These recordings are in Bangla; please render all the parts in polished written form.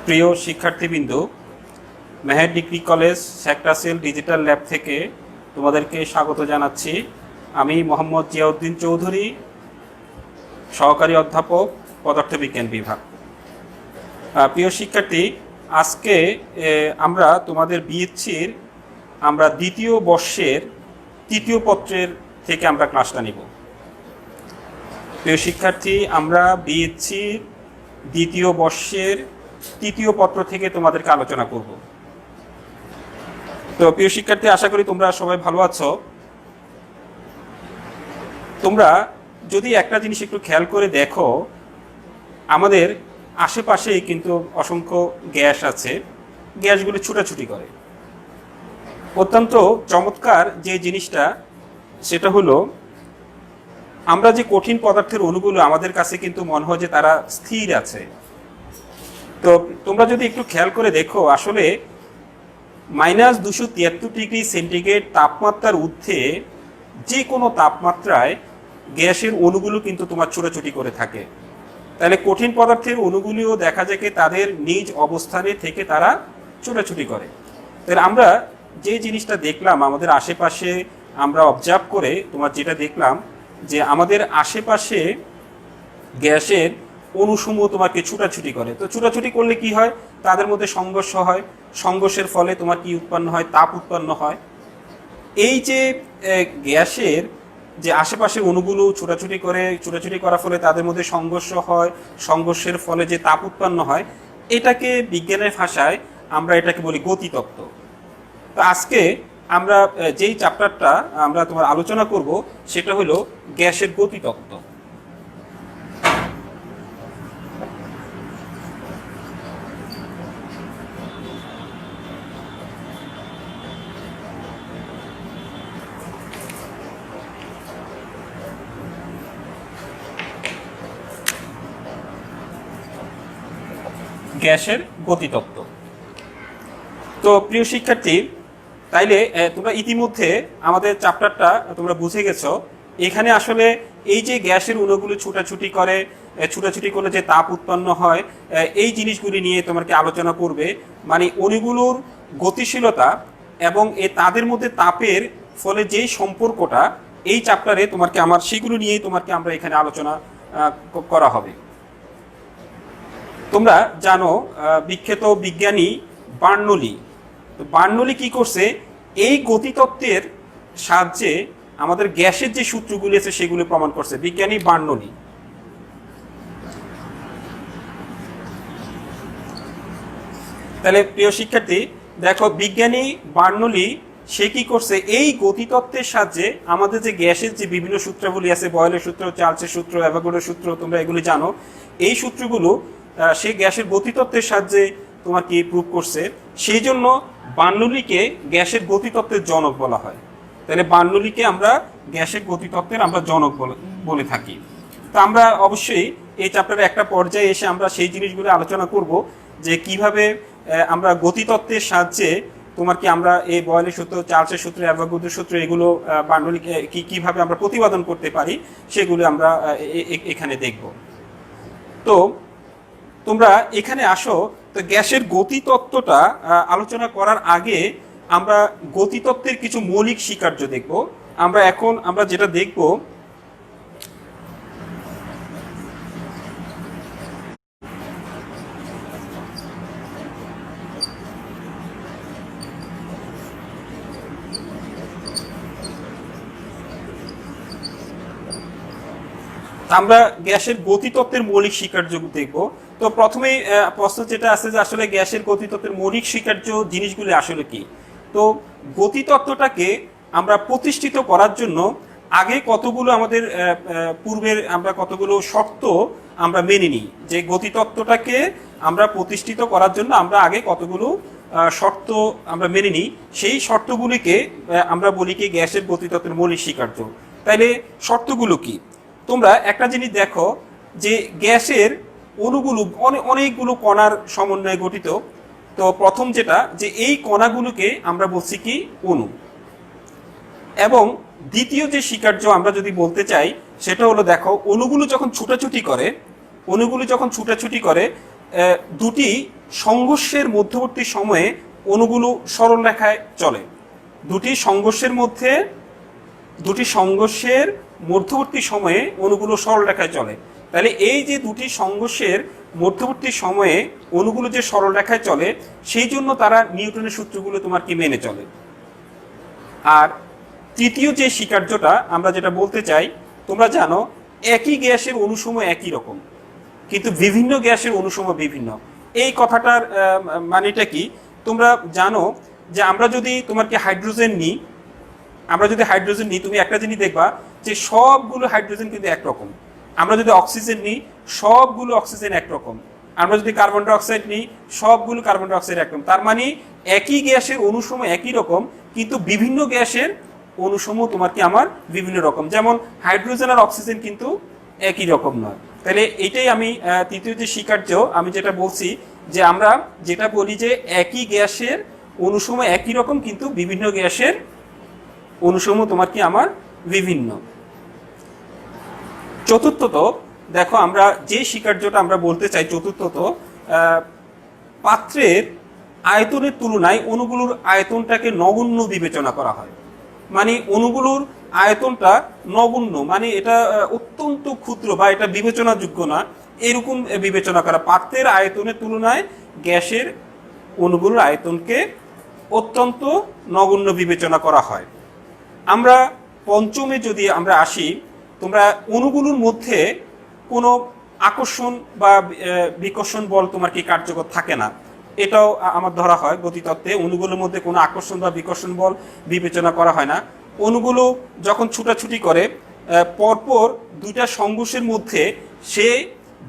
প্রিয় শিক্ষার্থীবৃন্দ, মেহের ডিগ্রি কলেজ সেক্টাসেল ডিজিটাল ল্যাব থেকে তোমাদেরকে স্বাগত জানাচ্ছি। আমি মোহাম্মদ জিয়াউদ্দিন চৌধুরী, সহকারী অধ্যাপক, পদার্থবিজ্ঞান বিভাগ। প্রিয় শিক্ষার্থী, আজকে আমরা তোমাদের বিএসসির দ্বিতীয় বর্ষের তৃতীয় পত্রের থেকে আমরা ক্লাসটা নিব। প্রিয় শিক্ষার্থী, আমরা বিএসসির দ্বিতীয় বর্ষের তৃতীয় পত্র থেকে তোমাদেরকে আলোচনা করব। তো প্রিয় শিক্ষার্থী, আশা করি তোমরা সবাই ভালো আছো। তোমরা যদি একটা জিনিস একটু খেয়াল করে দেখো, আমাদের আশেপাশেই কিন্তু অসংখ্য গ্যাস আছে, গ্যাসগুলো ছুটাছুটি করে। অত্যন্ত চমৎকার যে জিনিসটা, সেটা হলো আমরা যে কঠিন পদার্থের অণুগুলো আমাদের কাছে কিন্তু মনে হয় যে তারা স্থির আছে। তো তোমরা যদি একটু খেয়াল করে দেখো, আসলে -273°C তাপমাত্রার ঊর্ধ্বে যে কোনো তাপমাত্রায় গ্যাসের অণুগুলো কিন্তু তোমার ছোটাছুটি করে থাকে। তাহলে কঠিন পদার্থের অণুগুলিও দেখা যায় যে তাদের নিজ অবস্থানে থেকে তারা ছোটাছুটি করে। তাহলে আমরা যে জিনিসটা দেখলাম আমাদের আশেপাশে, আমরা অবজার্ভ করে তোমার যেটা দেখলাম যে আমাদের আশেপাশে গ্যাসের অণুসমূহ তোমাকে ছুটাছুটি করে। তো ছুটাছুটি করলে কি হয়? তাদের মধ্যে সংঘর্ষ হয়, সংঘর্ষের ফলে তোমার কি উৎপন্ন হয়? তাপ উৎপন্ন হয়। এই যে গ্যাসের যে আশেপাশে অণুগুলো ছুটাছুটি করার ফলে তাদের মধ্যে সংঘর্ষ হয়, সংঘর্ষের ফলে যে তাপ উৎপন্ন হয়, এটাকে বিজ্ঞানের ভাষায় আমরা এটাকে বলি গতিতত্ত্ব। তো আজকে আমরা যেই চ্যাপ্টারটা আমরা তোমার আলোচনা করব সেটা হলো গ্যাসের গতিতত্ত্ব। গ্যাসের গতিতত্ত্ব। তো প্রিয় শিক্ষার্থী, তাইলে তোমরা ইতিমধ্যে আমাদের চ্যাপ্টারটা তোমরা বুঝে গেছো। এখানে আসলে এই যে গ্যাসের অণুগুলো ছুটাছুটি করলে যে তাপ উৎপন্ন হয়, এই জিনিসগুলি নিয়ে তোমাকে আলোচনা করবে। মানে অণুগুলোর গতিশীলতা এবং তাদের মধ্যে তাপের ফলে যেই সম্পর্কটা, এই চ্যাপ্টারে তোমাকে সেগুলো নিয়েই আমরা এখানে আলোচনা করা হবে। তোমরা জানো বিখ্যাত বিজ্ঞানী বার্নৌলি। তো বার্নৌলি কি করছে? এই গতিতত্ত্বের সাহায্যে আমাদের গ্যাসের যে সূত্রগুলি আছে সেগুলো প্রমাণ করছে বিজ্ঞানী বার্নৌলি। তাহলে প্রিয় শিক্ষার্থী দেখো, বিজ্ঞানী বার্নৌলি সে কি করছে? এই গতিতত্ত্বের সাহায্যে আমাদের যে গ্যাসের যে বিভিন্ন সূত্রাবলী আছে, বয়েলের সূত্র, চার্লসের সূত্র, অ্যাভোগাড্রোর সূত্র, তোমরা এগুলি জানো। এই সূত্রগুলো সে গ্যাসের গতিতত্ত্বের সাহায্যে তোমার কি প্রুভ করছে। সেই জন্য বার্নৌলিকে গ্যাসের গতিতত্ত্বের জনক বলা হয়। তাহলে বার্নৌলিকে আমরা গ্যাসের গতিতত্ত্বের জনক বলে থাকি। তো আমরা অবশ্যই এই চ্যাপ্টারে একটা পর্যায়ে এসে আমরা সেই জিনিসগুলো আলোচনা করব যে কিভাবে আমরা গতিতত্ত্বের সাহায্যে তোমার কি আমরা এই বয়েলের সূত্র, চার্লসের সূত্র, অ্যাভোগাড্রোর সূত্র, এগুলো বার্নৌলিকে কিভাবে আমরা প্রতিপাদন করতে পারি সেগুলো আমরা এখানে দেখব। তো তোমরা এখানে আসো। তো গ্যাসের গতিতত্ত্বটা আলোচনা করার আগে আমরা গতিতত্ত্বের কিছু মৌলিক স্বীকার্য দেখব। আমরা যেটা দেখব, আমরা গ্যাসের গতিতত্ত্বের মৌলিক স্বীকার্য দেখব। তো প্রথমেই প্রশ্ন যেটা আছে যে আসলে গ্যাসের গতিতত্ত্বের মৌলিক স্বীকার্য জিনিসগুলি আসলে কি। তো গতিতত্ত্বটাকে আমরা প্রতিষ্ঠিত করার জন্য আগে কতগুলো আমাদের পূর্বের কতগুলো শর্ত আমরা মেনে নিই। যে গতিতত্ত্বটাকে আমরা প্রতিষ্ঠিত করার জন্য আমরা আগে কতগুলো শর্ত আমরা মেনে নিই। সেই শর্তগুলিকে আমরা বলি কি গ্যাসের গতিতত্ত্বের মৌলিক স্বীকার্য। তাইলে শর্তগুলো কি? তোমরা একটা জিনিস দেখো যে গ্যাসের অণুগুলো অনেকগুলো কণার সমন্বয়ে গঠিত। তো প্রথম যেটা, যে এই কণাগুলোকে আমরা বলছি কি অণু। এবং দ্বিতীয় যে স্বীকার্য আমরা যদি বলতে চাই সেটা হলো, দেখো অণুগুলো যখন ছুটাছুটি করে দুটি সংঘর্ষের মধ্যবর্তী সময়ে অণুগুলো সরল রেখায় চলে। দুটি সংঘর্ষের মধ্যবর্তী সময়ে অণুগুলো সরল রেখায় চলে। তাহলে এই যে দুটি সংঘর্ষের মধ্যবর্তী সময়ে অণুগুলো যে সরল রেখায় চলে, সেই জন্য তারা নিউটনের সূত্রগুলো তোমার কি মেনে চলে। আর তৃতীয় যে স্বীকার্যটা আমরা যেটা বলতে চাই, তোমরা জানো একই গ্যাসের অণুসমূহ একই রকম, কিন্তু বিভিন্ন গ্যাসের অণুসমূহ বিভিন্ন। এই কথাটার মানেটা কি তোমরা জানো যে আমরা যদি তোমার কি হাইড্রোজেন নিই, তুমি একটা জিনিস দেখবা যে সবগুলো হাইড্রোজেন কিন্তু একরকম। আমরা যদি অক্সিজেন নিই, সবগুলো অক্সিজেন একরকম। আমরা যদি কার্বন ডাইঅক্সাইড নিই, সবগুলো কার্বন ডাইঅক্সাইড একরকম। তার মানে একই গ্যাসের অণুসমূহ একই রকম, কিন্তু বিভিন্ন গ্যাসের অণুসমূহ তোমার কি আমার বিভিন্ন রকম। যেমন হাইড্রোজেন আর অক্সিজেন কিন্তু একই রকম নয়। তাহলে এইটাই আমি তৃতীয় যে স্বীকার্য আমি যেটা বলছি, যে আমরা যেটা বলি যে একই গ্যাসের অণুসমূহ একই রকম, কিন্তু বিভিন্ন গ্যাসের অণুসমূহ তোমার কি আমার বিভিন্ন। চতুর্থত দেখো, আমরা যে স্বীকার্যটা আমরা বলতে চাই, চতুর্থত পাত্রের আয়তনের তুলনায় অণুগুলোর আয়তনটাকে নগণ্য বিবেচনা করা হয়। মানে অণুগুলোর আয়তনটা নগণ্য, মানে এটা অত্যন্ত ক্ষুদ্র বা এটা বিবেচনাযোগ্য না, এরকম বিবেচনা করা। পাত্রের আয়তনের তুলনায় গ্যাসের অণুগুলোর আয়তনকে অত্যন্ত নগণ্য বিবেচনা করা হয়। আমরা পঞ্চমে যদি আমরা আসি, তোমরা অণুগুলোর মধ্যে কোনো আকর্ষণ বা বিকর্ষণ বল তোমার কি কার্যকর থাকে না, এটাও আমার ধরা হয়। গতিতত্ত্বে অণুগুলোর মধ্যে কোনো আকর্ষণ বা বিকর্ষণ বল বিবেচনা করা হয় না। অণুগুলো যখন ছুটাছুটি করে, পরপর দুইটা সংঘর্ষের মধ্যে সে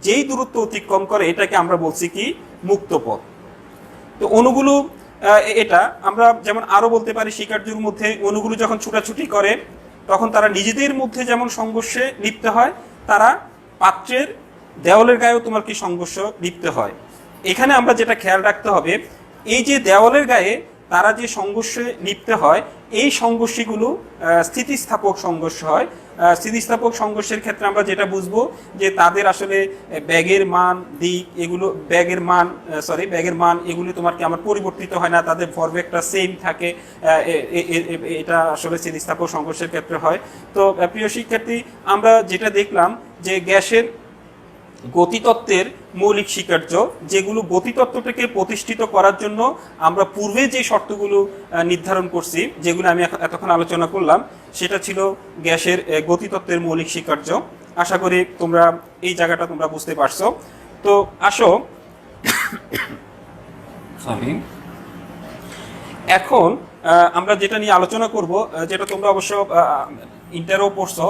যেই দূরত্ব অতিক্রম করে, এটাকে আমরা বলছি কি মুক্ত পথ। তো অণুগুলো এটা আমরা যেমন আরো বলতে পারি, স্বীকার্যের মধ্যে অণুগুলো যখন ছুটাছুটি করে তখন তারা নিজেদের মধ্যে যেমন সংঘর্ষে লিপ্ত হয়, তারা পাত্রের দেওয়ালের গায়েও তোমার কি সংঘর্ষ লিপ্ত হয়। এখানে আমরা যেটা খেয়াল রাখতে হবে, এই যে দেওয়ালের গায়ে তারা যে সংঘর্ষে লিপ্ত হয়, এই সংঘর্ষগুলো স্থিতিস্থাপক সংঘর্ষ হয়। স্থিতিস্থাপক সংঘর্ষের ক্ষেত্রে আমরা যেটা বুঝবো যে তাদের আসলে ব্যাগের মান এগুলো তোমার কি আমার পরিবর্তিত হয় না, তাদের ভরবেগটা সেম থাকে। এটা আসলে স্থিতিস্থাপক সংঘর্ষের ক্ষেত্রে হয়। তো প্রিয় শিক্ষার্থী, আমরা যেটা দেখলাম যে গ্যাসের গতিতত্ত্বের মৌলিক স্বীকার্য, যেগুলো গতিতত্ত্বটাকে প্রতিষ্ঠিত করার জন্য আমরা পূর্বে যে শর্তগুলো নির্ধারণ করছি, যেগুলো আমি এতক্ষণ আলোচনা করলাম, সেটা ছিল গ্যাসের গতিতত্ত্বের মৌলিক স্বীকার্য। আশা করি তোমরা এই জায়গাটা তোমরা বুঝতে পারছো। তো আসো এখন আমরা যেটা নিয়ে আলোচনা করব, যেটা তোমরা অবশ্য ইন্টারও পড়ছো,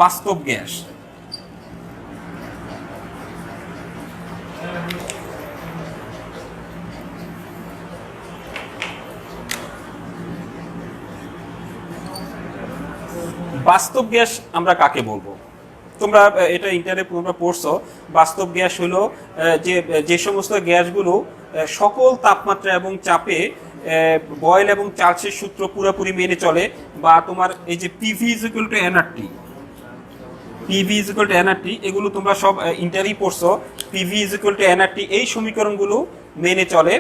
বাস্তব গ্যাস। বাস্তব গ্যাস আমরা কাকে বলবো? তোমরা এটা ইন্টারে তোমরা পড়ছো। বাস্তব গ্যাস হলো যে সমস্ত গ্যাসগুলো সকল তাপমাত্রা এবং চাপে বয়েল এবং চার্লসের সূত্র পুরোপুরি মেনে চলে, বা তোমার এই যে পিভি ইকুয়াল টু এনআরটি, এগুলো তোমরা সব ইন্টারই পড়ছো। পিভি ইকুয়াল টু এনআরটি, এই সমীকরণগুলো মেনে চলে,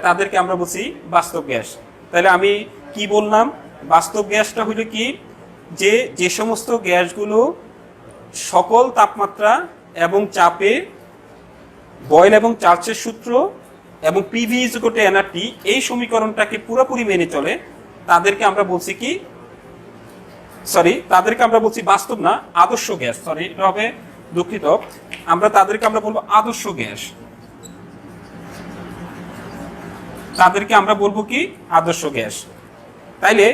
তাদেরকে আমরা বলছি বাস্তব গ্যাস। তাহলে আমি কি বললাম? বাস্তব গ্যাসটা হলো কি, যে সমস্ত গ্যাসগুলো সকল তাপমাত্রা এবং চাপে বয়েল এবং চার্লসের সূত্র এবং পিভি ইকুয়াল টু এনআরটি, এই সমীকরণটাকে পুরোপুরি মেনে চলে, তাদেরকে আমরা বলছি কি, তাদেরকে আমরা বলছি বাস্তব না, আদর্শ গ্যাস। এটা হবে, দুঃখিত, তাদেরকে আমরা বলবো আদর্শ গ্যাস। তাদেরকে আমরা বলবো কি, আদর্শ গ্যাস। তাইলে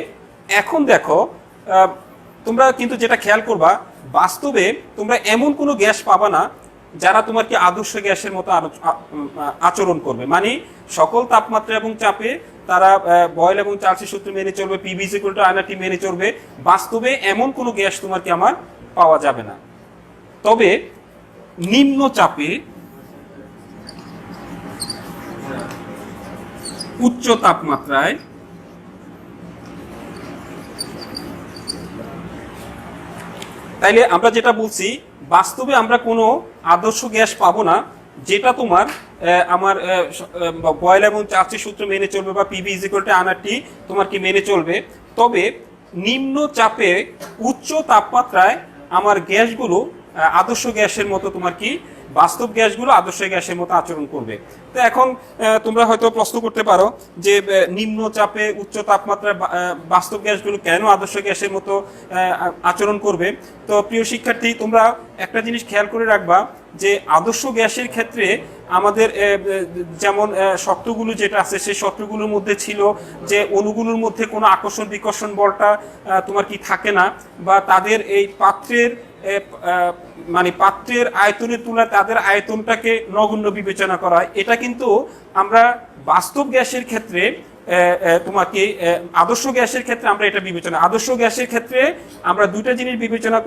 এখন দেখো, তোমরা কিন্তু যেটা খেয়াল করবা, বাস্তবে তোমরা এমন কোনো গ্যাস পাবা না যারা তোমার কি আদর্শ গ্যাসের মতো আচরণ করবে। মানে সকল তাপমাত্রা এবং চাপে তারা বয়েল এবং চার্লসের সূত্র মেনে চলবে, পিভি ইকুয়াল টু এনআরটি মেনে চলবে। বাস্তবে এমন কোনো গ্যাস তোমার কি আমার পাওয়া যাবে না। তবে নিম্ন চাপে উচ্চ তাপমাত্রায় তাইলে আমরা যেটা বলছি, বাস্তবে আমরা কোনো আদর্শ গ্যাস পাবো না যেটা তোমার আমার বয়েল এবং চার্চের সূত্র মেনে চলবে বা পিভি ইজ ইকুয়াল টু আনআরটি তোমার কি মেনে চলবে, তবে নিম্ন চাপে উচ্চ তাপমাত্রায় আমার গ্যাসগুলো আদর্শ গ্যাসের মতো তোমার কি বাস্তব গ্যাসগুলো আদর্শ গ্যাসের মতো আচরণ করবে। তো এখন তোমরা হয়তো প্রশ্ন করতে পারো যে নিম্ন চাপে উচ্চ তাপমাত্রায় বাস্তব গ্যাসগুলো কেন আদর্শ গ্যাসের মতো আচরণ করবে। তো প্রিয় শিক্ষার্থী, তোমরা একটা জিনিস খেয়াল করে রাখবা যে আদর্শ গ্যাসের ক্ষেত্রে আমাদের যেমন শর্তগুলো যেটা আছে সেই শর্তগুলোর মধ্যে ছিল যে অণুগুলোর মধ্যে কোনো আকর্ষণ বিকর্ষণ বলটা তোমার কি থাকে না, বা তাদের এই পাত্রের মানে পাত্রের আয়তনের তুলনায় তাদের আয়তনটাকে নগণ্য বিবেচনা করা হয়। এটা কিন্তু আমরা বাস্তব গ্যাসের ক্ষেত্রে তোমাকে আদর্শ গ্যাসের ক্ষেত্রে আমরা এটা বিবেচনা, আদর্শ গ্যাসের ক্ষেত্রে আমরা দুইটা জিনিস বিবেচনা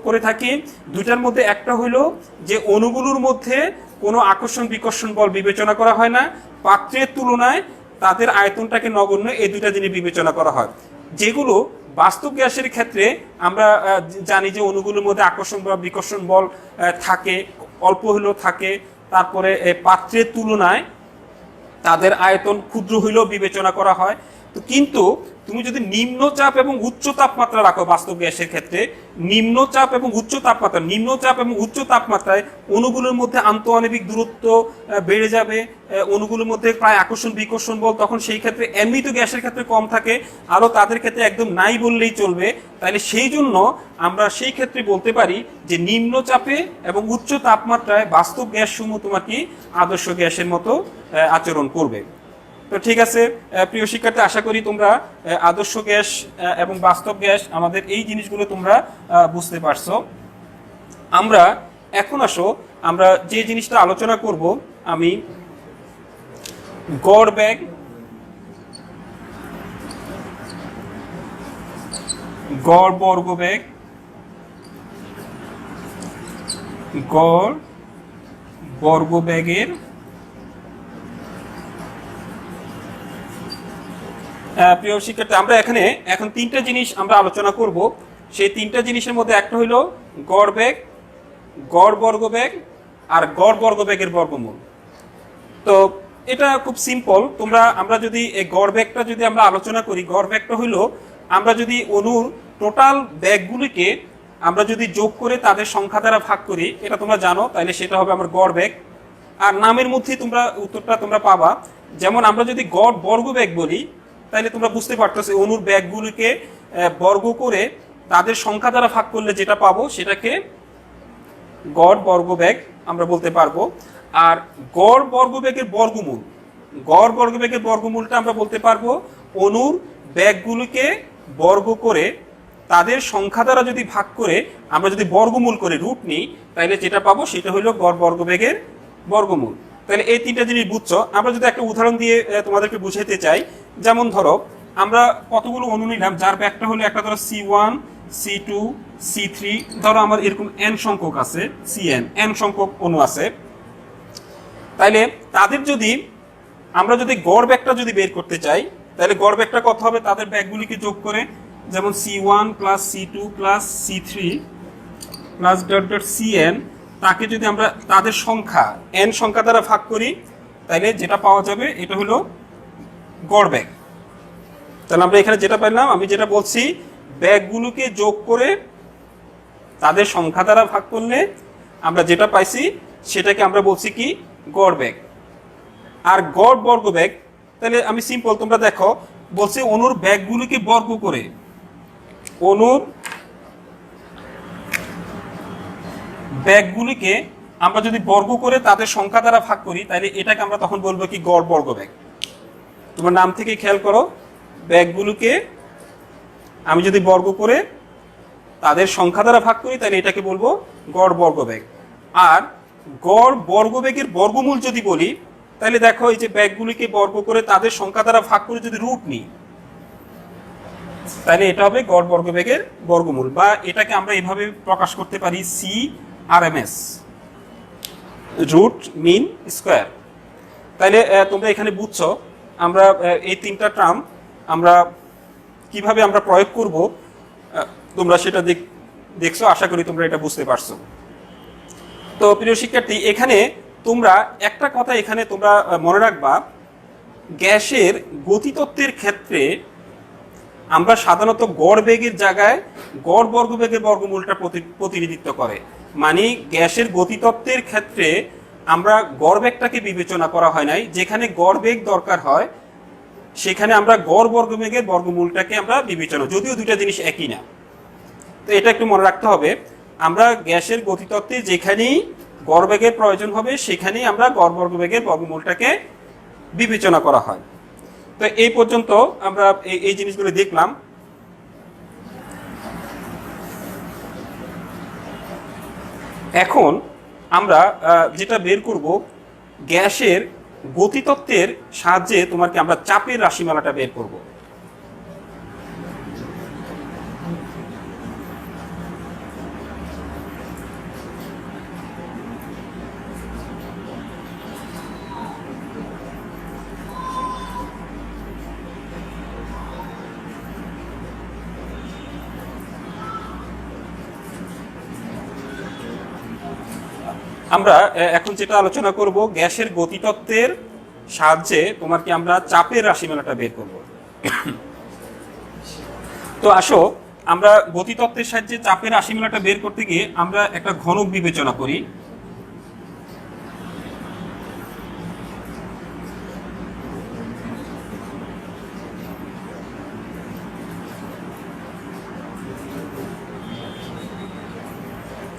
করে থাকি। দুইটার মধ্যে একটা হলো যে অণুগুলোর মধ্যে কোনো আকর্ষণ বিকর্ষণ বল বিবেচনা করা হয় না, পাত্রের তুলনায় তাদের আয়তনটাকে নগণ্য, এই দুইটা জিনিস বিবেচনা করা হয়। যেগুলো বাস্তব গ্যাসের ক্ষেত্রে আমরা জানি যে অণুগুলোর মধ্যে আকর্ষণ বা বিকর্ষণ বল থাকে, অল্প হলেও থাকে, তারপরে পাত্রের তুলনায় তাদের আয়তন ক্ষুদ্র হইলেও বিবেচনা করা হয়। তো কিন্তু তুমি যদি নিম্নচাপ এবং উচ্চ তাপমাত্রা রাখো বাস্তব গ্যাসের ক্ষেত্রে, নিম্নচাপ এবং উচ্চ তাপমাত্রায় অণুগুলোর মধ্যে আন্তঃআণবিক দূরত্ব বেড়ে যাবে, অণুগুলোর মধ্যে প্রায় আকর্ষণ বিকর্ষণ বল তখন সেই ক্ষেত্রে এমনি তো গ্যাসের ক্ষেত্রে কম থাকে, আরও তাদের ক্ষেত্রে একদম নাই বললেই চলবে। তাহলে সেই জন্য আমরা সেই ক্ষেত্রে বলতে পারি যে নিম্নচাপে এবং উচ্চ তাপমাত্রায় বাস্তব গ্যাসসমূহ তোমার কি আদর্শ গ্যাসের মতো আচরণ করবে। তো ঠিক আছে প্রিয় শিক্ষার্থী, আশা করি তোমরা আদর্শ গ্যাস এবং বাস্তব গ্যাস আমাদের এই জিনিসগুলো তোমরা বুঝতে পারছো। আমরা এখন আসো আমরা যে জিনিসটা আলোচনা করব, আমি গড় বেগ, গড় বর্গবেগ, গড় বর্গবেগের প্রিয় শিক্ষার্থী, আমরা এখন তিনটা জিনিস আমরা আলোচনা করব। সেই তিনটা জিনিসের মধ্যে একটা হইল গড় বেগ, গড় বর্গবেগ আর গড় বর্গবেগের বর্গমূল। তো এটা খুব সিম্পল। আমরা যদি এই গড় বেগটা যদি আমরা আলোচনা করি, গড় বেগটা হইল আমরা যদি অণুর টোটাল বেগগুলিকে আমরা যদি যোগ করে তাদের সংখ্যা দ্বারা ভাগ করি, এটা তোমরা জানো, তাহলে সেটা হবে আমার গড় বেগ। আর নামের মধ্যেই উত্তরটা তোমরা পাবা। যেমন আমরা যদি গড় বর্গবেগ বলি, তাহলে তোমরা বুঝতে পারতেছো অণুর ব্যাগগুলিকে বর্গ করে তাদের সংখ্যা দ্বারা ভাগ করলে যেটা পাবো সেটাকে গড় বর্গবেগ আমরা বলতে পারবো। আর গড় বর্গবেগের বর্গমূল, গড় বর্গবেগের বর্গমূলটা আমরা বলতে পারবো অণুর ব্যাগগুলিকে বর্গ করে তাদের সংখ্যা দ্বারা যদি ভাগ করে আমরা যদি বর্গমূল করে রুট নিই, তাহলে যেটা পাবো সেটা হলো গড় বর্গবেগের বর্গমূল। তাহলে এই তিনটা জিনিস বুঝছো। আমরা যদি একটা উদাহরণ দিয়ে তোমাদেরকে বুঝাতে চাই, যেমন ধরো আমরা কতগুলো অণু নিলাম যার ব্যাগটা হলো একটা ধরো C1, C2, C3, ধরো আমার এরকম n সংখ্যক আছে, n সংখ্যক অণু আছে। তাইলে তাদের যদি আমরা যদি গড় ব্যাগটা যদি বের করতে চাই, তাহলে গড় ব্যাগটা কত হবে তাদের ব্যাগগুলিকে যোগ করে, যেমন C1 plus C2 plus C3 plus Cn, তাকে যদি আমরা তাদের সংখ্যা n সংখ্যা দ্বারা ভাগ করি, তাইলে যেটা পাওয়া যাবে এটা হলো গড় ব্যাগ। তাহলে আমরা এখানে যেটা পেলাম, আমি যেটা বলছি, ব্যাগগুলোকে যোগ করে তাদের সংখ্যা দ্বারা ভাগ করলে আমরা যেটা পাইছি সেটাকে আমরা বলছি কি গড় ব্যাগ। আর গড় বর্গবেগ, তাহলে আমি সিম্পল, তোমরা দেখো বলছি অণুর ব্যাগগুলোকে বর্গ করে, অণুর ব্যাগগুলিকে আমরা যদি বর্গ করে তাদের সংখ্যা দ্বারা ভাগ করি, তাহলে এটাকে আমরা তখন বলবো কি গড় বর্গবেগ। তোমার নাম থেকে খেয়াল করো, ব্যাগগুলোকে আমি যদি বর্গ করে তাদের সংখ্যা দ্বারা ভাগ করি, তাহলে এটাকে বলবো গড় বর্গবেগ। আর গড় বর্গবেগের বর্গমূল যদি বলি, তাহলে দেখো এই যে ব্যাগগুলিকে বর্গ করে তাদের সংখ্যা দ্বারা ভাগ করে যদি রুট নিই, তাহলে এটা হবে গড় বর্গবেগের বর্গমূল। বা এটাকে আমরা এইভাবে প্রকাশ করতে পারি CRMS, রুট মিন স্কোয়ার। তাহলে তোমরা এখানে বুঝছো আমরা এই তিনটা টার্ম আমরা কিভাবে আমরা প্রয়োগ করব, তোমরা সেটা দেখছো। আশা করি তোমরা এটা বুঝতে পারছো। তো প্রিয় শিক্ষার্থী, এখানে তোমরা একটা কথা এখানে তোমরা মনে রাখবা, গ্যাসের গতিতত্ত্বের ক্ষেত্রে আমরা সাধারণত গড় বেগের জায়গায় গড় বর্গবেগের বর্গমূলটা প্রতিনিধিত্ব করে। মানে গ্যাসের গতিতত্ত্বের ক্ষেত্রে আমরা গড় বেগটাকে বিবেচনা করা হয় নাই, যেখানে গড় বেগ দরকার হয় সেখানে আমরা গড় বর্গবেগের বর্গমূলটাকে আমরা বিবেচনা, যদিও দুইটা জিনিস একই না। তো এটা একটু মনে রাখতে হবে, আমরা গ্যাসের গতিতত্ত্বে যেখানেই গড় বেগের প্রয়োজন হবে সেখানেই আমরা গড় বর্গবেগের বর্গমূলটাকে বিবেচনা করা হয়। তো এই পর্যন্ত আমরা এই জিনিসগুলো দেখলাম। এখন আমরা যেটা বের করব, গ্যাসের গতিতত্ত্বের সাহায্যে তোমাকে আমরা চাপের রাশিমালাটা বের করব। আমরা এখন যেটা আলোচনা করব, গ্যাসের গতিতত্ত্বের সাহায্যে তোমাকে আমরা চাপের রাশিমালাটা বের করব। তো আসো আমরা গতিতত্ত্বের সাহায্যে চাপের রাশিমালাটা বের করতে গিয়ে আমরা একটা ঘনক বিবেচনা করি।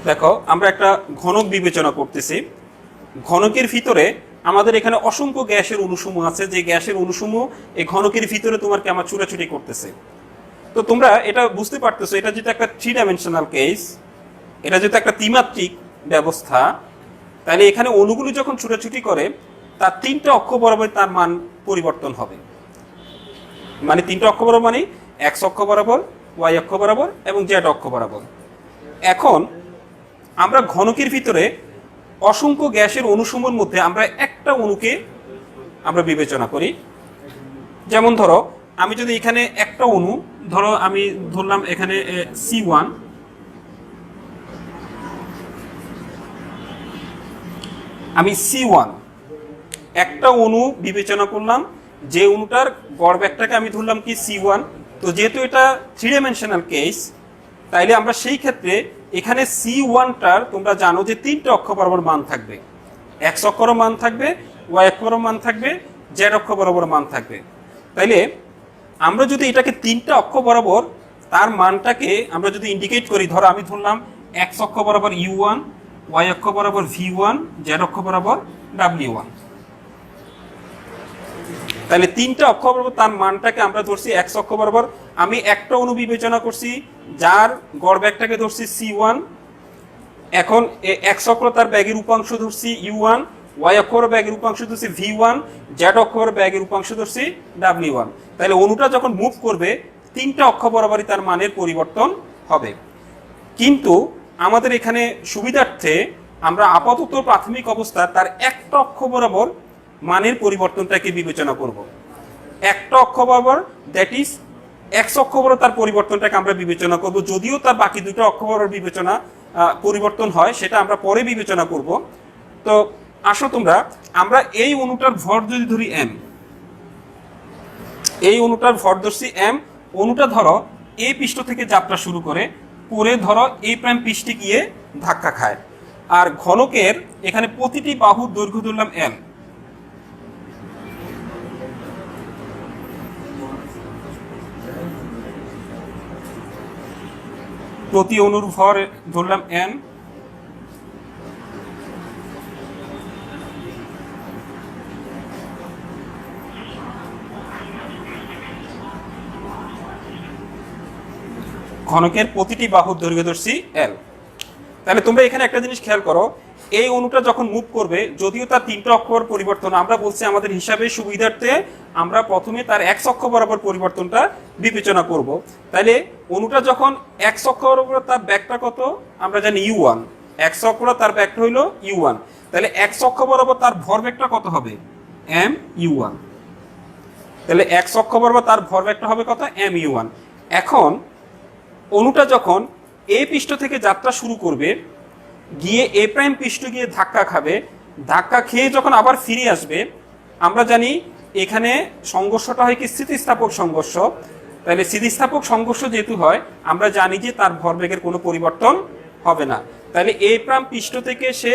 দেখো আমরা একটা ঘনক বিবেচনা করতেছি। ঘনকের ভিতরে আমাদের এখানে অসংখ্য গ্যাসের অণুসমূহ আছে, যে গ্যাসের অণুসমূহ এই ঘনকের ভিতরে তোমাকে আমার ছুটাছুটি করতেছে। তো তোমরা এটা বুঝতে পারতেছো, এটা যেটা একটা 3 ডাইমেনশনাল কেস, এটা যেটা একটা ত্রিমাত্রিক ব্যবস্থা, তাহলে এখানে অণুগুলো যখন ছুটাছুটি করে তার 3টা অক্ষ বরাবর তার মান পরিবর্তন হবে। মানে 3টা অক্ষ বরাবর মানে এক্স অক্ষ বরাবর, ওয়াই অক্ষ বরাবর এবং জেড অক্ষ বরাবর। এখন আমরা ঘনকের ভিতরে অসংখ্য গ্যাসের অণুসমূহের মধ্যে আমরা একটা অণুকে আমরা বিবেচনা করি। যেমন ধরো আমি যদি এখানে একটা অণু ধরো, আমি ধরলাম এখানে C1, আমি C1 একটা অণু বিবেচনা করলাম, যে অণুটার গড় বেগটাকে আমি ধরলাম কি C1। তো যেহেতু এটা 3 ডাইমেনশনাল কেস, তাইলে আমরা সেই ক্ষেত্রে এখানে C1টার তোমরা জানো যে 3টা অক্ষ বরাবর মান থাকবে, এক্স অক্ষর মান থাকবে, ওয়াই অক্ষর মান থাকবে, জেড অক্ষ বরাবর মান থাকবে। তাইলে আমরা যদি এটাকে 3টা অক্ষ বরাবর তার মানটাকে আমরা যদি ইন্ডিকেট করি, ধরো আমি ধরলাম এক্স অক্ষ বরাবর U1, ওয়াই অক্ষ বরাবর V1, জেড অক্ষ বরাবর W1। তাহলে 3টা অক্ষ বরাবর তার মানটাকে আমরা ধরছি এক্স অক্ষ বরাবর। আমি একটা অণু বিবেচনা করছি যার গড় বেগটাকে ধরছি C1। এখন এক্স অক্ষ তার ব্যাগের উপাংশ ধরছি U1, ওয়াই অক্ষর ব্যাগের উপাংশ ধরছি V1, জেড অক্ষর ব্যাগের উপাংশ ধরছি W1। তাহলে অণুটা যখন মুভ করবে 3টা অক্ষ বরাবরই তার মানের পরিবর্তন হবে। কিন্তু আমাদের এখানে সুবিধার্থে আমরা আপাতত প্রাথমিক অবস্থা তার একটা অক্ষ বরাবর মানের পরিবর্তনটাকে বিবেচনা করব। একটা অক্ষ বরাবর, দ্যাট ইজ এক্স অক্ষ বরাবর তার পরিবর্তনটাকে আমরা বিবেচনা করব। যদিও তার বাকি দুটো অক্ষ বরাবর বিবেচনা পরিবর্তন হয়, সেটা আমরা পরে বিবেচনা করব। তো আসো তোমরা, আমরা এই অণুটার ভর যদি ধরি m, এই অণুটার ভর ধরছি m। অণুটা ধরো এই পৃষ্ঠ থেকে যাত্রা শুরু করে পরে ধরো এই প্রাইম পৃষ্ঠে গিয়ে ধাক্কা খায়। আর ঘনকের এখানে প্রতিটি বাহুর দৈর্ঘ্য ধরলাম m। প্রতি অণুর ভর ধরলাম n। ঘনকের প্রতিটি বাহুর দৈর্ঘ্য ধরছি l। তাহলে তোমরা এখানে একটা জিনিস খেয়াল করো, এই অণুটা যখন মুভ করবে, যদিও তার 3টা অক্ষর পরিবর্তন, আমরা বলছি আমাদের হিসাবে সুবিধার্থে আমরা প্রথমে তার এক্স অক্ষ বরাবর পরিবর্তনটা বিবেচনা করব। তাহলে অণুটা যখন এক্স অক্ষ বরাবর তার ব্যাগটা কত আমরা জানি U1, এক্স অক্ষ তার ব্যাগটা হইলো U1। তাহলে এক্স অক্ষ বরাবর তার ভর ব্যাগটা কত হবে mu1। তাহলে এক্স অক্ষ বরাবর তার ভর ব্যাগটা হবে কত mu1। এখন অণুটা যখন এ পৃষ্ঠ থেকে যাত্রা শুরু করবে, গিয়ে এ প্রাইম পৃষ্ঠ গিয়ে ধাক্কা খাবে, ধাক্কা খেয়ে যখন আবার ফিরে আসবে, আমরা জানি এখানে সংঘর্ষটা হয় কি স্থিতিস্থাপক সংঘর্ষ। তাহলে স্থিতিস্থাপক সংঘর্ষ যেহেতু হয়, আমরা জানি যে তার ভরবেগের কোনো পরিবর্তন হবে না। তাহলে এ প্রাম পৃষ্ঠ থেকে সে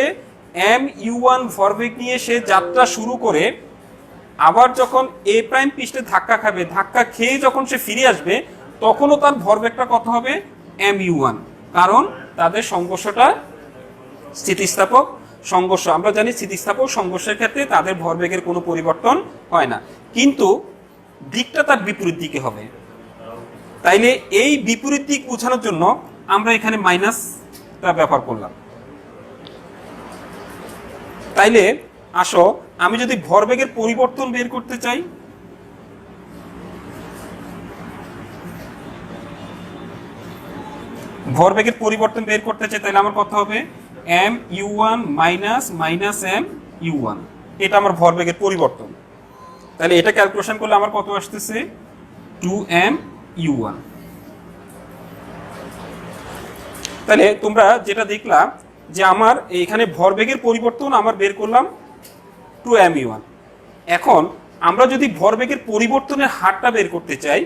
mu1 ভরবেগ নিয়ে সে যাত্রা শুরু করে আবার যখন এ প্রাইম পৃষ্ঠে ধাক্কা খাবে, ধাক্কা খেয়ে যখন সে ফিরে আসবে, তখনও তার ভরবেগটা কত হবে? mu1, কারণ তাদের সংঘর্ষটা স্থিতিস্থাপক সংঘর্ষ। আমরা জানি স্থিতিস্থাপক সংঘর্ষের ক্ষেত্রে তাদের ভরবেগের কোনো পরিবর্তন হয় না, কিন্তু দিকটা তার বিপরীত দিকে হবে। তাইলে এই বিপরীত দিক বোঝানোর জন্য আমরা এখানে মাইনাসটা ব্যবহার করলাম। তাইলে আসো, আমি যদি ভরবেগের পরিবর্তন বের করতে চাই, ভরবেগের পরিবর্তন বের করতে চাই, তাহলে আমার কত হবে? mu1 মাইনাস mu1, এটা আমার ভরবেগের পরিবর্তন। তাহলে এটা ক্যালকুলেশন করলে আমার কত আসতেছে? 2mu1। তাহলে তোমরা যেটা দেখলা যে আমার এখানে ভরবেগের পরিবর্তন আমার বের করলাম 2mu1। এখন আমরা যদি ভরবেগের পরিবর্তনের হারটা বের করতে চাই,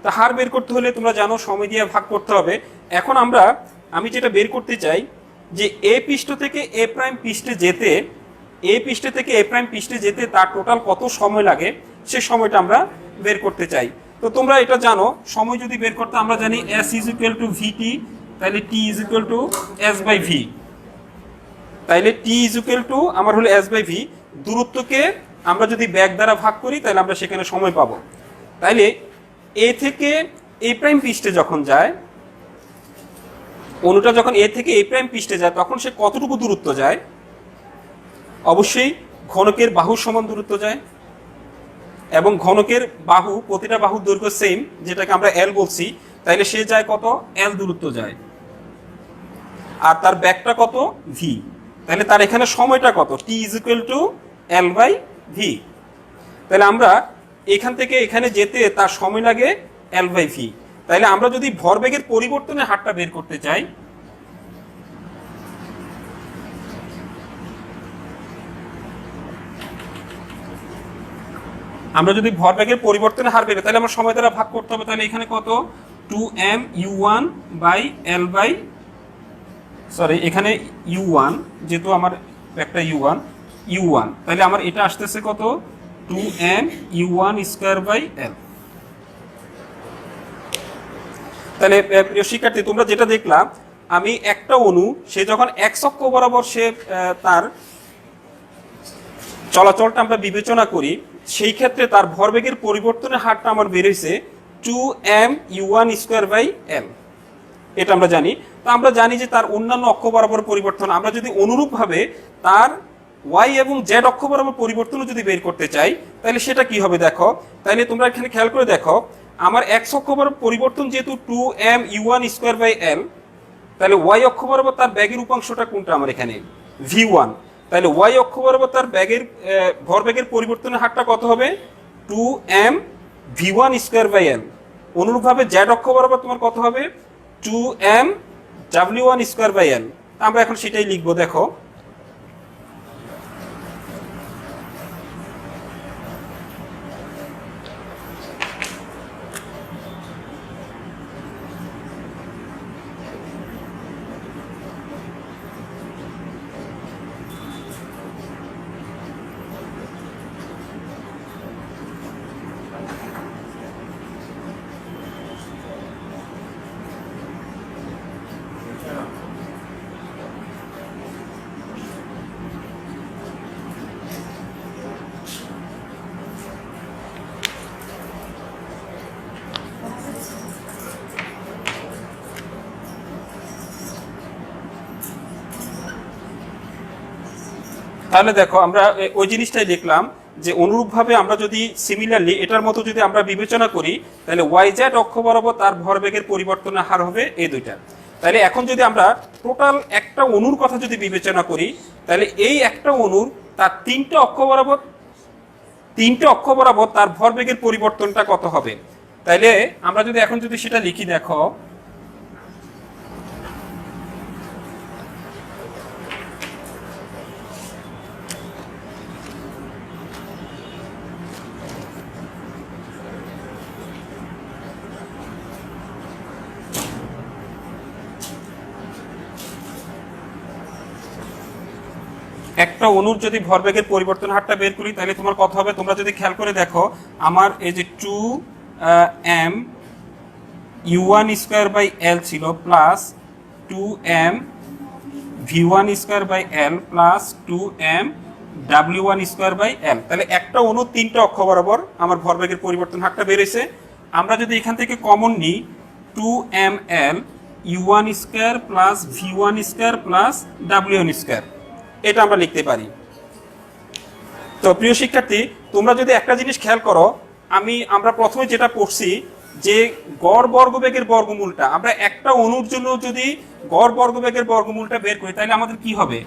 তা হার বের করতে হলে তোমরা জানো সময় দিয়ে ভাগ করতে হবে। এখন আমি যেটা বের করতে চাই যে এ পৃষ্ঠ থেকে এ প্রাইম পৃষ্ঠে যেতে, এ পৃষ্ঠে থেকে এ প্রাইম পৃষ্ঠে যেতে তার টোটাল কত সময় লাগে, সে সময়টা আমরা বের করতে চাই। তো তোমরা এটা জানো, সময় যদি বের করতে আমরা জানি s is equal to vt, তাহলে t is equal to s by v। তাইলে t ইজ ইকুয়াল টু আমার হলো s বাই v। দূরত্বকে আমরা যদি ব্যাগ দ্বারা ভাগ করি, তাহলে আমরা সেখানে সময় পাবো। তাইলে এ থেকে এ প্রাইম পৃষ্ঠে যখন যায়, অণুটা যখন এ থেকে এ প্রাইম পৃষ্ঠে যায়, তখন সে কতটুকু দূরত্ব যায়? অবশ্যই ঘনকের বাহুর সমান দূরত্ব যায়, এবং ঘনকের বাহু, প্রতিটা বাহুর দৈর্ঘ্য সেম, যেটাকে আমরা এল বলছি। তাইলে সে যায় কত? এল দূরত্ব যায়, আর তার ব্যাগটা কত? ভি। তাহলে তার এখানে সময়টা কত? T is equal to L by V. তাহলে আমরা এখান থেকে এখানে যেতে তার সময় লাগে এল বাই ভি। তাহলে আমরা যদি ভরবেগের পরিবর্তনের হারটা বের করতে চাই, আমরা যদি ভরবেগের পরিবর্তনের হার বের, তাহলে আমার সময় দ্বারা ভাগ করতে হবে। তাহলে এখানে কত? 2mu1 by L by, sorry এখানে u1, যেহেতু আমার একটা u1, তাহলে আমার এটা আসতেছে কত? 2mu1 স্কয়ার বাই এল। তাহলে প্রিয় শিক্ষার্থী, তোমরা যেটা দেখলাম, আমি একটা অণু সে যখন x অক্ষ বরাবর সে তার চলাচলটা আমরা বিবেচনা করি, সেই ক্ষেত্রে তার ভরবেগের পরিবর্তনের হারটা আমার বের হয়েছে 2mu1 স্কয়ার বাই এল। এটা আমরা জানি। তো আমরা জানি যে তার অন্যান্য অক্ষ বরাবর পরিবর্তন, আমরা যদি অনুরূপভাবে তার y এবং z অক্ষ বরাবর পরিবর্তনও যদি বের করতে চাই, তাহলে সেটা কি হবে দেখো। তাহলে তোমরা এখানে খেয়াল করে দেখো, আমার x অক্ষ বরাবর পরিবর্তন যেহেতু 2mu1 স্কয়ার বাই এল, তাহলে y অক্ষ বরাবর তার ব্যাগের উপাংশটা কোনটা? আমার এখানে v1। তাহলে y অক্ষ বরাবর তার ব্যাগের ভরবেগের পরিবর্তনের হারটা কত হবে? 2mv1 স্কয়ার বাই এল। অনুরূপভাবে z অক্ষ বরাবর তোমার কত হবে? 2mw1 স্কয়ার বাই এল। আমরা এখন সেটাই লিখবো, দেখো। তাহলে দেখো, আমরা ওই জিনিসটাই লিখলাম যে অনুরূপভাবে আমরা যদি সিমিলারলি এটার মতো যদি আমরা বিবেচনা করি, তাহলে yz অক্ষ বরাবর তার ভরবেগের পরিবর্তনের হার হবে এই দুইটা। তাহলে এখন যদি আমরা টোটাল একটা অণুর কথা যদি বিবেচনা করি, তাহলে এই একটা অণুর তার তিনটে অক্ষ বরাবর তার ভরবেগের পরিবর্তনটা কত হবে? তাহলে আমরা যদি এখন যদি সেটা লিখি, দেখো একটা অণুর যদি ভরবেগের পরিবর্তন হারটা বের করি তাহলে তোমার কত হবে, তোমরা যদি খেয়াল করে দেখো আমার এই যে 2m u1 square by l ছিল plus 2m v1 square by l plus 2m w1 square by l। তাহলে একটা অণু তিনটা অক্ষ বরাবর আমার ভরবেগের পরিবর্তন হারটা বেড়েছে। আমরা যদি এখান থেকে কমন নিই 2ml u1 square plus v1 square plus w1 square, এটা আমরা লিখতে পারি। তো প্রিয় শিক্ষার্থী, তোমরা যদি একটা জিনিস খেয়াল করো, আমরা প্রথমে যেটা পড়ছি যে গড় বর্গবেগের বর্গমূলটা, আমরা একটা অণুর জন্য যদি গড় বর্গবেগের বর্গমূলটা বের করি তাহলে আমাদের কি হবে,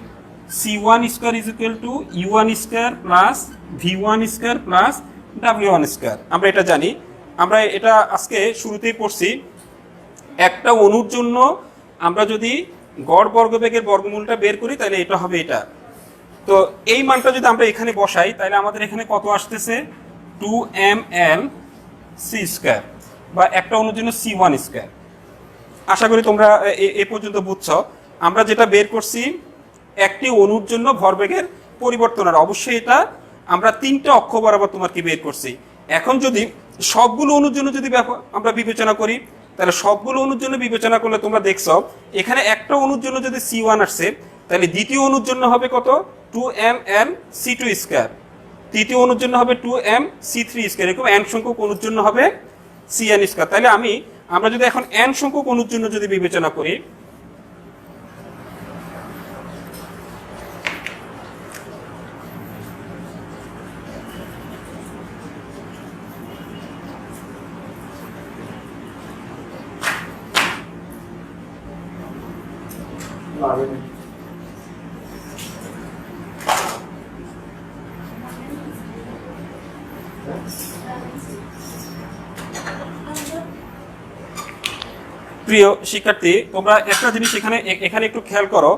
c1 square is equal two u1 square plus v1 square plus w1 square. আমরা এটা জানি, আমরা এটা আজকে শুরুতেই পড়ছি। একটা অণুর জন্য আমরা যদি গড় বর্গবেগের বর্গমূলটা বের করি তাহলে এটা হবে এটা। তো এই মানটা যদি আমরা এখানে বসাই তাহলে আমাদের এখানে কত আসতেছে, 2ml c স্কয়ার, বা একটা অণুর জন্য c1 স্কয়ার। আশা করি তোমরা এ পর্যন্ত বুঝছো। আমরা যেটা বের করছি একটি অণুর জন্য ভরবেগের পরিবর্তন, আর অবশ্যই এটা আমরা তিনটা অক্ষ বরাবর তোমার কি বের করছি। এখন যদি সবগুলো অণুর জন্য যদি আমরা বিবেচনা করি তাহলে সবগুলো অণুর জন্য বিবেচনা করলে তোমরা দেখছো এখানে একটা অণুর জন্য যদি c1 আসছে তাহলে দ্বিতীয় অণুর জন্য হবে কত, 2ml c2 স্কয়ার, তৃতীয় অণুর জন্য হবে 2m c3 স্কয়ার, এরকম n সংখ্যক অণুর জন্য হবে cn স্কয়ার। তাহলে আমরা যদি এখন n সংখ্যক অণুর জন্য যদি বিবেচনা করি, প্রিয় শিক্ষার্থী তোমরা একটা জিনিস এখানে একটু খেয়াল করো,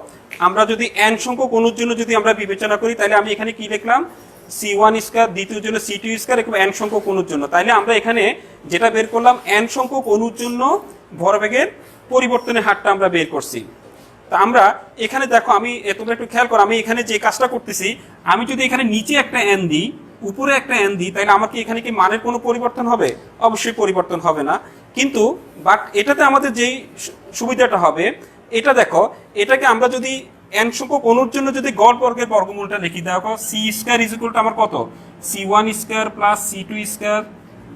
আমরা যদি n সংখ্যক অণুর জন্য যদি আমরা বিবেচনা করি তাহলে আমি এখানে কি লিখলাম, c1 স্কয়ার, দ্বিতীয় জন্য c2 স্কয়ার, এবং n সংখ্যক অণুর জন্য। তাইলে আমরা এখানে যেটা বের করলাম n সংখ্যক অণুর জন্য ভরবেগের পরিবর্তনের হারটা আমরা বের করছি। তা আমরা এখানে দেখো, তোমরা একটু খেয়াল করো, আমি এখানে যে কাজটা করতেছি, আমি যদি এখানে নিচে একটা n দিই উপরে একটা n দিই তাহলে আমার কি এখানে কি মানের কোনো পরিবর্তন হবে, অবশ্যই পরিবর্তন হবে না। কিন্তু বাট এটাতে আমাদের যেই সুবিধাটা হবে, এটা দেখো, এটাকে আমরা যদি n সংখ্যক অণুর জন্য যদি গড় বর্গের বর্গমূলটা লিখি, দেখো c square is equal to আমার কত, c1 square plus c2 square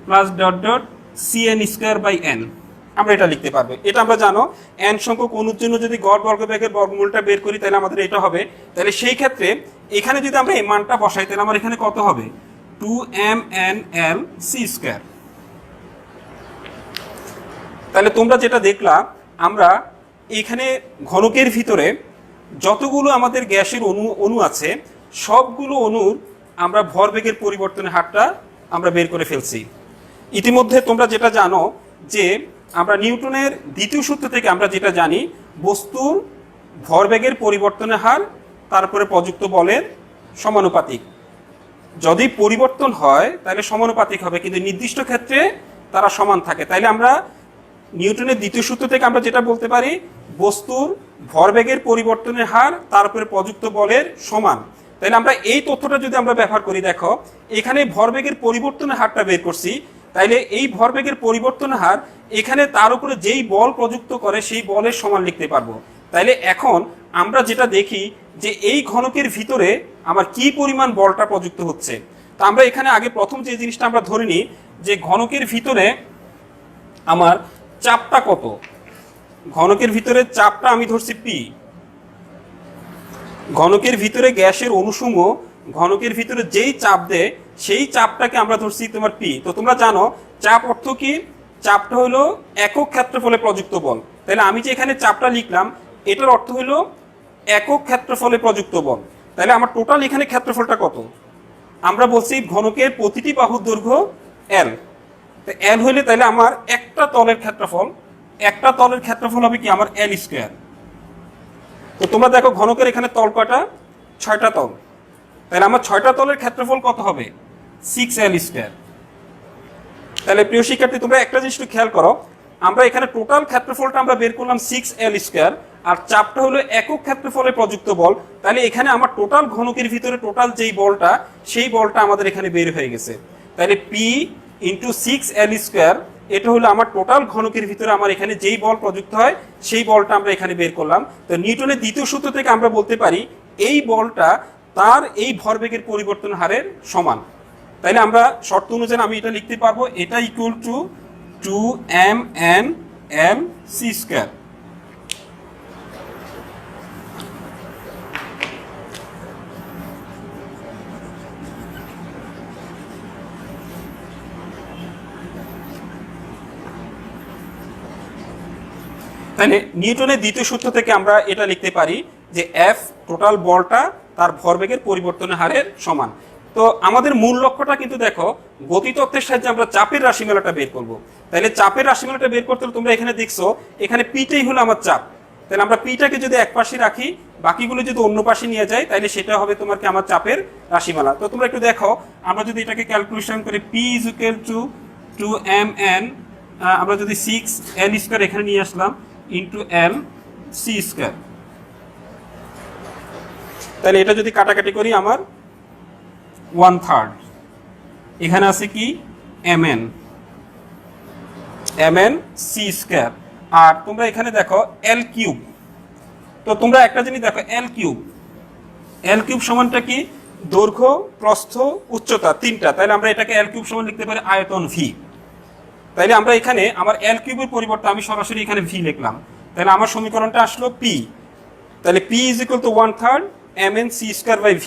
plus dot dot cn square by n, আমরা এটা লিখতে পারবো। এটা আমরা জানো n সংখ্যক অণুর জন্য যদি গড় বর্গবেগের বর্গমূলটা বের করি তাহলে আমাদের এটা হবে। তাহলে সেই ক্ষেত্রে এখানে যদি আমরা এই মানটা বসাই তাহলে আমার এখানে কত হবে, 2mnl c স্কয়ার। তাহলে তোমরা যেটা দেখলা, আমরা এখানে ঘনকের ভিতরে যতগুলো আমাদের গ্যাসের অণু আছে সবগুলো অণুর আমরা ভরবেগের পরিবর্তনের হারটা আমরা বের করে ফেলছি। ইতিমধ্যে তোমরা যেটা জানো যে আমরা নিউটনের দ্বিতীয় সূত্র থেকে আমরা যেটা জানি, বস্তুর ভরবেগের পরিবর্তনের হার তারপরে প্রযুক্ত বলের সমানুপাতিক। যদি পরিবর্তন হয় তাহলে সমানুপাতিক হবে, কিন্তু নির্দিষ্ট ক্ষেত্রে তারা সমান থাকে। তাইলে আমরা নিউটনের দ্বিতীয় সূত্র থেকে আমরা যেটা বলতে পারি, বস্তুর ভরবেগের পরিবর্তনের হার তারপরে প্রযুক্ত বলের সমান। তাহলে আমরা এই তথ্যটা যদি আমরা ব্যবহার করি, দেখো এখানে ভরবেগের পরিবর্তনের হারটা বের করছি, তাইলে এই ভরবেগের পরিবর্তনের হার এখানে তার উপরে যেই বল প্রযুক্ত করে সেই বলের সমান লিখতে পারবো। তাইলে এখন আমরা যেটা দেখি যে এই ঘনকের ভিতরে আমার কি পরিমাণ বলটা প্রযুক্ত হচ্ছে। তা আমরা এখানে আগে প্রথম যে জিনিসটা আমরা ধরে নিই যে ঘনকের ভিতরে আমার চাপটা কত, ঘনকের ভিতরে চাপটা আমি ধরছি পি। ঘনকের ভিতরে গ্যাসের অণুসমূহ ঘনকের ভিতরে যেই চাপ দেয় সেই চাপটাকে আমরা ধরছি তোমার পি। তো তোমরা জানো চাপ অর্থ কি, চাপটা হলো একক ক্ষেত্রফলে প্রযুক্ত বল। তাহলে আমি যে এখানে চাপটা লিখলাম এটার অর্থ হলো একক ক্ষেত্রফলে প্রযুক্ত বল। তাহলে আমার টোটাল এখানে ক্ষেত্রফলটা কত, আমরা বলছি ঘনকের প্রতিটি বাহুর দৈর্ঘ্য এল। এল হইলে তাহলে আমার একটা তলের ক্ষেত্রফল হবে কি আমার এল স্কয়ার। তো তোমরা দেখো ঘনকের এখানে তল কয়টা, 6টা তল। তাহলে আমার 6টা তলের ক্ষেত্রফল কত হবে, 6l স্কয়ার। তাহলে প্রিয় শিক্ষার্থী তোমরা একটা জিনিস একটু খেয়াল করো, আমরা এখানে টোটাল ক্ষেত্রফলটা আমরা বের করলাম 6l স্কয়ার, আর চাপটা হলো একক ক্ষেত্রফলে প্রযুক্ত বল, তাহলে এখানে আমার টোটাল ঘনকের ভিতরে টোটাল যেই বলটা সেই বলটা আমাদের এখানে বের হয়ে গেছে। তাহলে পি ইন্টু 6L², এটা হলো আমার টোটাল ঘনকের ভিতরে আমার এখানে যেই বল প্রযুক্ত হয় সেই বলটা আমরা এখানে বের করলাম। তো নিউটনের দ্বিতীয় সূত্র থেকে আমরা বলতে পারি এই বলটা তার এই ভরবেগের পরিবর্তন হারের সমান। তাইলে আমরা শর্ত অনুযায়ী আমি এটা লিখতে পারবো, এটা ইকুয়াল টু 2mn/m/c²। তাহলে নিউটনের দ্বিতীয় সূত্র থেকে আমরা এটা লিখতে পারি যে এফ টোটাল বলটা তার ভরবেগের পরিবর্তনের হারের সমান। তো আমাদের মূল লক্ষ্যটা কিন্তু দেখো গতিতত্ত্বের সাহায্যে আমরা চাপের রাশিমালাটা বের করব। তাহলে চাপের রাশিমালাটা বের করতে হলে তোমরা এখানে দেখছো এখানে পিটাই হলো আমার চাপ। তাহলে আমরা পিটাকে যদি এক পাশে রাখি, বাকিগুলো যদি অন্য পাশে নিয়ে যাই, তাহলে সেটা হবে তোমার কি আমার চাপের রাশিমালা। তো তোমরা একটু দেখো, আমরা যদি এটাকে ক্যালকুলেশন করি, P is equal two 2mn, আমরা যদি 6L² এখানে নিয়ে আসলাম ইন্টু L/c², তাহলে এটা যদি কাটাকাটি করি আমার 1/3, এখানে আছে কি mn/c²। আর তোমরা এখানে দেখো L3, তো তোমরা একটা জিনিস দেখো L3 সমানটা কি, দৈর্ঘ্য প্রস্থ উচ্চতা তিনটা, তাহলে আমরা এটাকে L3 সমান লিখতে পারি আয়তন ভি। তাইলে আমরা এখানে আমার L3 এর পরিবর্তে আমি সরাসরি এখানে ভি লিখলাম, তাহলে আমার সমীকরণটা আসলো পি। তাহলে P is equal two 1/3 mn/c²/v।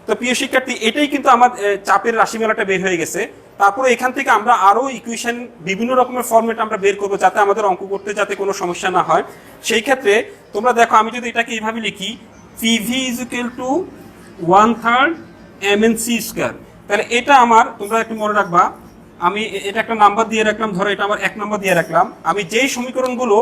তো প্রিয় শিক্ষার্থী, এটাই কিন্তু আমার চাপের রাশিমালাটা বের হয়ে গেছে। তারপরে এখান থেকে আমরা আরো ইকুয়েশন বিভিন্ন রকমের ফরম্যাট আমরা বের করবো, যাতে আমাদের অঙ্ক করতে যাতে কোনো সমস্যা না হয়। সেই ক্ষেত্রে তোমরা দেখো, আমি যদি এটাকে এইভাবে লিখি, pv is equal two 1/3 mn/c², তাহলে এটা আমার, তোমরা একটু মনে রাখবা, আমি এটা একটা নাম্বার দিয়ে রাখলাম, ধরো এটা আমার 1 নাম্বার দিয়ে রাখলাম। আমি যেই সমীকরণগুলো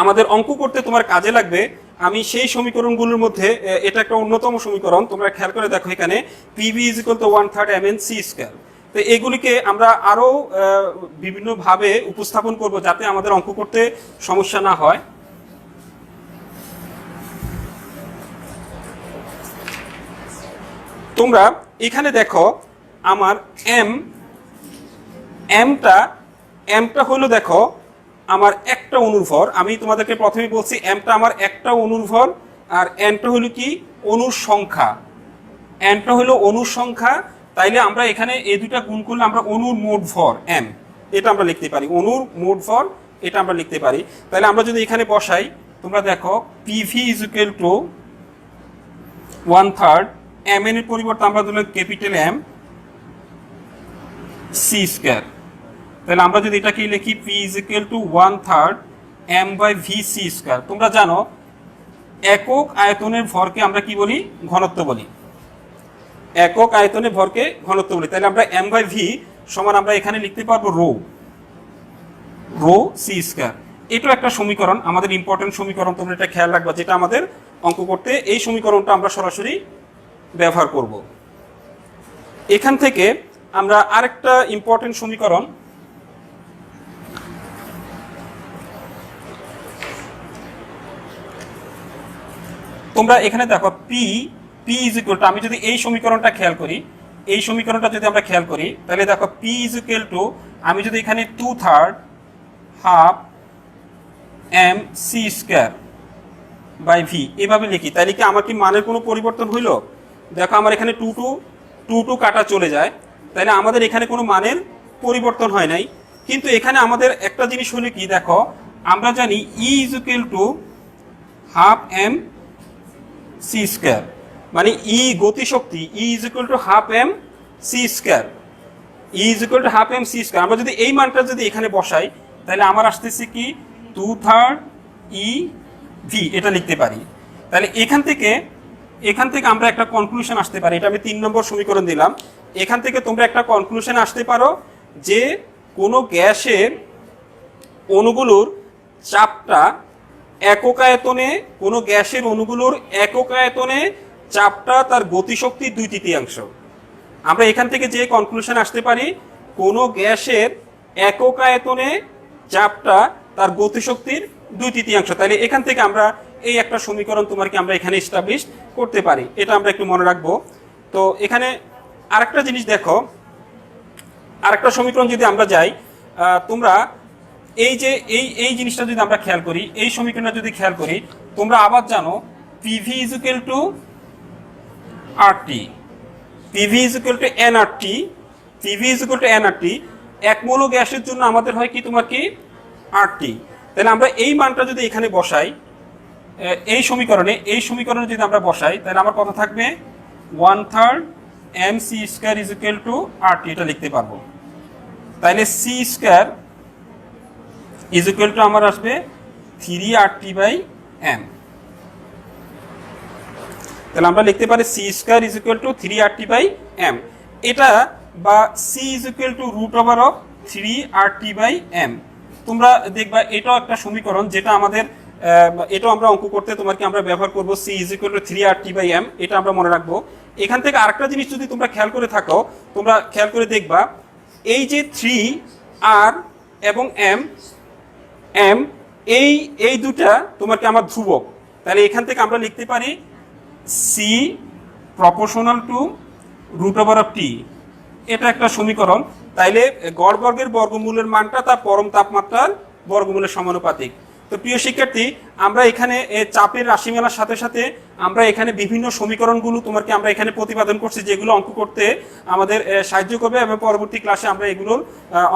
আমাদের অঙ্ক করতে তোমার কাজে লাগবে, আমি সেই সমীকরণগুলোর মধ্যে এটা একটা অন্যতম সমীকরণ। তোমরা খেয়াল করে দেখো, এখানে pv is equal two 1/3 mn/c²। তো এগুলিকে আমরা আরো বিভিন্ন ভাবে উপস্থাপন করব, যাতে আমাদের অঙ্ক করতে সমস্যা না হয়। তোমরা এখানে দেখো আমার এমটা হলো, দেখো আমার একটা অণুর ভর। আমি তোমাদেরকে প্রথমে বলছি এমটা আমার একটা অণুর ভর, আর এনটা হলো কি, অণুর সংখ্যা। এনটা হলো অণুর সংখ্যা, তাইলে আমরা এখানে এই দুটা গুণ করলে আমরা অণুর মোট ভর এম, এটা আমরা লিখতে পারি, অণুর মোট ভর এটা আমরা লিখতে পারি। তাহলে আমরা যদি এখানে বসাই, তোমরা দেখো PV is equal two 1/3 mn এর পরিবর্তে আমরা দিলাম ক্যাপিটাল M c²। তাহলে আমরা যদি এটাকে লিখি p is equal two 1/3 m/v/c²। তোমরা জানো একক আয়তনের ভরকে আমরা কি বলি, ঘনত্ব বলি। একক আয়তনের ভরকে ঘনত্ব বলি। তাহলে আমরা m/v সমান আমরা এখানে লিখতে পারবো রো c²। এটাও একটা সমীকরণ, আমাদের ইম্পর্টেন্ট সমীকরণ, তোমরা এটা খেয়াল রাখবা, যেটা আমাদের অঙ্ক করতে এই সমীকরণটা আমরা সরাসরি ব্যবহার করব। এখান থেকে আমরা আরেকটা ইম্পর্টেন্ট সমীকরণ, তোমরা এখানে দেখো পি ইজ ইকুয়াল টু, আমি যদি এই সমীকরণটা খেয়াল করি, এই সমীকরণটা যদি আমরা খেয়াল করি, তাহলে দেখো পি ইজ ইকুয়াল টু, আমি যদি এখানে 2/3 mc²/v এভাবে লিখি, তাহলে কি আমার কি মানের কোনো পরিবর্তন হইলো? দেখো আমার এখানে 2 কাটা চলে যায়, তাহলে আমাদের এখানে কোনো মানের পরিবর্তন হয় নাই। কিন্তু এখানে আমাদের একটা জিনিস হলো কি, দেখো আমরা জানি E is equal two 1/2 mc², মানে ই গতিশক্তি, E is equal two 1/2 mc², E is equal two 1/2 mc²। আমরা যদি এই মানটা যদি এখানে বসাই, তাহলে আমার আসতেছে কি 2/3 ev, এটা লিখতে পারি। তাহলে এখান থেকে আমরা একটা কনক্লুশন আসতে পারি, এটা আমি 3 নম্বর সমীকরণ দিলাম। এখান থেকে তোমরা একটা কনক্লুশন আসতে পারো যে কোনো গ্যাসের অণুগুলোর চাপটা একক আয়তনে, কোনো গ্যাসের অণুগুলোর একক আয়তনে চাপটা তার গতিশক্তির 2/3। আমরা এখান থেকে যে কনক্লুশন আসতে পারি, কোনো গ্যাসের একক আয়তনে চাপটা তার গতিশক্তির 2/3। তাহলে এখান থেকে আমরা এই একটা সমীকরণ তোমার কি আমরা এখানে এস্টাবলিশ করতে পারি, এটা আমরা একটু মনে রাখবো। তো এখানে আরেকটা জিনিস দেখো, আরেকটা সমীকরণ যদি আমরা যাই, তোমরা এই যে এই জিনিসটা যদি আমরা খেয়াল করি, এই সমীকরণটা যদি খেয়াল করি, তোমরা আবার জানো PV is equal two RT, PV is equal two nRT, PV is equal two nRT. এক মৌল গ্যাসের জন্য আমাদের হয় কি তোমার কি আরটি। তাহলে আমরা এই মানটা যদি এখানে বসাই এই সমীকরণে যদি আমরা বসাই, তাহলে আমার কথা থাকবে 1/3 mc² is equal two RT, এটা লিখতে পারবো। তাহলে c² ইজ ইকুয়াল টু আমার আসবে 3RT/m। তাহলে আমরা লিখতে পারি c² is equal two 3RT/m। এটা বা c is equal two √3RT/m। তোমরা দেখবা এটাও একটা সমীকরণ যেটা আমাদের এটাও আমরা অঙ্ক করতে তোমার কি আমরা ব্যবহার করব c is equal two 3RT/m, এটা আমরা মনে রাখবো। এখান থেকে আরেকটা জিনিস যদি তোমরা খেয়াল করে থাকো, তোমরা খেয়াল করে দেখবা এই যে 3R এবং m এই দুটা তোমার কি আমার ধ্রুবক। তাহলে এখান থেকে আমরা লিখতে পারি c প্রপোর্শনাল টু √t, এটা একটা সমীকরণ। তাইলে গড় বর্গের বর্গমূলের মানটা তার পরম তাপমাত্রার বর্গমূলের সমানুপাতিক। তো প্রিয় শিক্ষার্থী, আমরা এখানে চাপের রাশিমালার সাথে সাথে আমরা এখানে বিভিন্ন সমীকরণগুলো তোমাকে আমরা এখানে প্রতিপাদন করছি, যেগুলো অঙ্ক করতে আমাদের সাহায্য করবে, এবং পরবর্তী ক্লাসে আমরা এগুলোর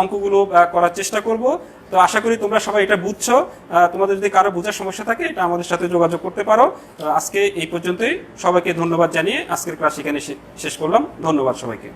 অঙ্কগুলো করার চেষ্টা করব। তো আশা করি তোমরা সবাই এটা বুঝছো। তোমাদের যদি কারো বোঝার সমস্যা থাকে, এটা আমাদের সাথে যোগাযোগ করতে পারো। আজকে এই পর্যন্তই, সবাইকে ধন্যবাদ জানিয়ে আজকের ক্লাস এখানে শেষ করলাম। ধন্যবাদ সবাইকে।